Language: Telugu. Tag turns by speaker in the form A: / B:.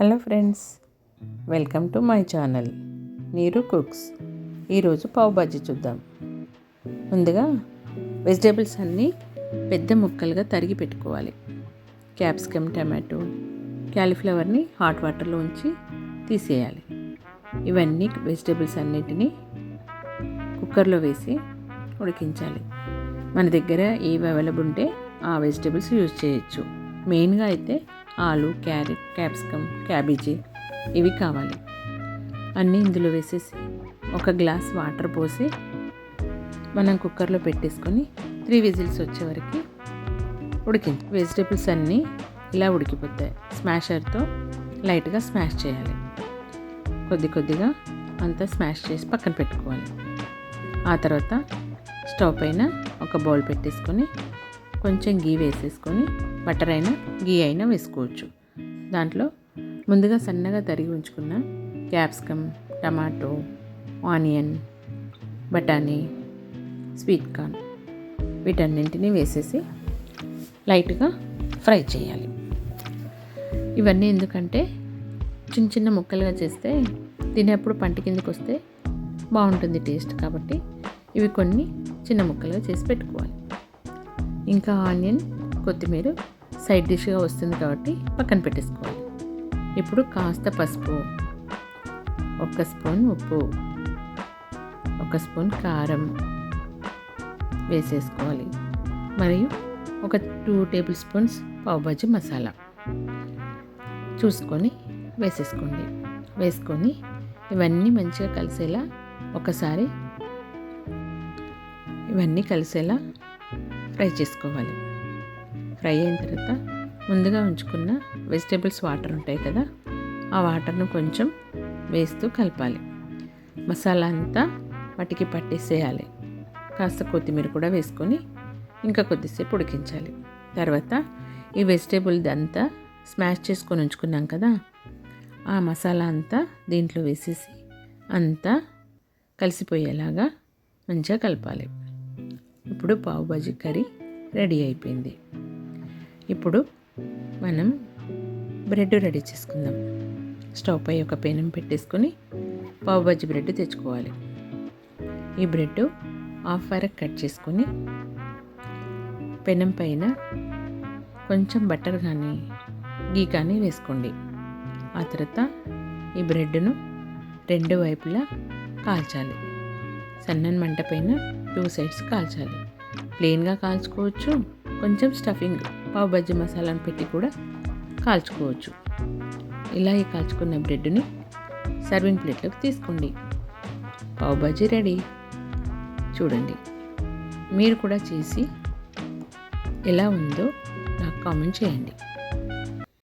A: Hello friends, welcome to my channel నీరు కుక్స్. ఈరోజు పావ్ బాజీ చూద్దాం. ముందుగా వెజిటేబుల్స్ అన్నీ పెద్ద ముక్కలుగా తరిగి పెట్టుకోవాలి. క్యాప్సికమ్, టమాటో, క్యాలీఫ్లవర్ని హాట్ వాటర్లో ఉంచి తీసేయాలి. ఇవన్నీ వెజిటేబుల్స్ అన్నిటినీ కుక్కర్లో వేసి ఉడికించాలి. మన దగ్గర ఏవి అవైలబుల్ ఉంటే ఆ వెజిటేబుల్స్ యూజ్ చేయొచ్చు. మెయిన్గా అయితే ఆలు, క్యారెట్, క్యాప్సికమ్, క్యాబేజీ ఇవి కావాలి. అన్నీ ఇందులో వేసేసి ఒక గ్లాస్ వాటర్ పోసి మనం కుక్కర్లో పెట్టేసుకొని 3 విజిల్స్ వచ్చే వరకు ఉడికించి వెజిటేబుల్స్ అన్నీ ఇలా ఉడికిపోతాయి. స్మాషర్తో లైట్గా స్మాష్ చేయాలి. కొద్దిగా అంతా స్మాష్ చేసి పక్కన పెట్టుకోవాలి. ఆ తర్వాత స్టవ్ పైన ఒక బౌల్ పెట్టేసుకొని కొంచెం గీ వేసేసుకొని, బటర్ అయినా గీ అయినా వేసుకోవచ్చు. దాంట్లో ముందుగా సన్నగా తరిగి ఉంచుకున్న క్యాప్సికమ్, టమాటో, ఆనియన్, బఠానీ, స్వీట్ కార్న్ వీటన్నింటినీ వేసేసి లైట్గా ఫ్రై చేయాలి. ఇవన్నీ ఎందుకంటే చిన్న చిన్న ముక్కలుగా చేస్తే తినేప్పుడు పంట కిందకి వస్తే బాగుంటుంది టేస్ట్. కాబట్టి ఇవి కొన్ని చిన్న ముక్కలుగా చేసి పెట్టుకోవాలి. ఇంకా ఆనియన్, కొత్తిమీర సైడ్ డిష్గా వస్తుంది కాబట్టి పక్కన పెట్టేసుకోవాలి. ఇప్పుడు కాస్త పసుపు, 1 స్పూన్ ఉప్పు, 1 స్పూన్ కారం వేసేసుకోవాలి. మరియు ఒక 2 టేబుల్ స్పూన్స్ పావ్ భాజీ మసాలా చూసుకొని వేసేసుకోండి. వేసుకొని ఇవన్నీ మంచిగా కలిసేలా ఒకసారి ఇవన్నీ కలిసేలా ఫ్రై చేసుకోవాలి. ఫ్రై అయిన తర్వాత ముందుగా ఉంచుకున్న వెజిటేబుల్స్ వాటర్ ఉంటాయి కదా, ఆ వాటర్ను కొంచెం వేస్తూ కలపాలి. మసాలా అంతా వాటికి పట్టేసేయాలి. కాస్త కొత్తిమీర కూడా వేసుకొని ఇంకా కొద్దిసేపు ఉడికించాలి. తర్వాత ఈ వెజిటేబుల్ అంతా స్మాష్ చేసుకొని ఉంచుకున్నాం కదా, ఆ మసాలా అంతా దీంట్లో వేసేసి అంతా కలిసిపోయేలాగా మంచిగా కలపాలి. ఇప్పుడు పావ్ భాజీ కర్రీ రెడీ అయిపోయింది. ఇప్పుడు మనం బ్రెడ్ రెడీ చేసుకుందాం. స్టవ్ పై ఒక పెనం పెట్టేసుకొని పావ్ భాజీ బ్రెడ్ తెచ్చుకోవాలి. ఈ బ్రెడ్ హాఫ్ వరకు కట్ చేసుకొని పెనం పైన కొంచెం బటర్ కానీ గీ కానీ వేసుకోండి. ఆ తర్వాత ఈ బ్రెడ్ను 2 వైపులా కాల్చాలి. సన్నని మంట పైన 2 సైడ్స్ కాల్చాలి. ప్లెయిన్గా కాల్చుకోవచ్చు, కొంచెం స్టఫింగ్ పావ్ భాజీ మసాలాను పెట్టి కూడా కాల్చుకోవచ్చు. ఇలా ఈ కాల్చుకున్న బ్రెడ్ని సర్వింగ్ ప్లేట్లోకి తీసుకోండి. పావ్ భాజీ రెడీ. చూడండి, మీరు కూడా చేసి ఎలా ఉందో నాకు కామెంట్ చేయండి.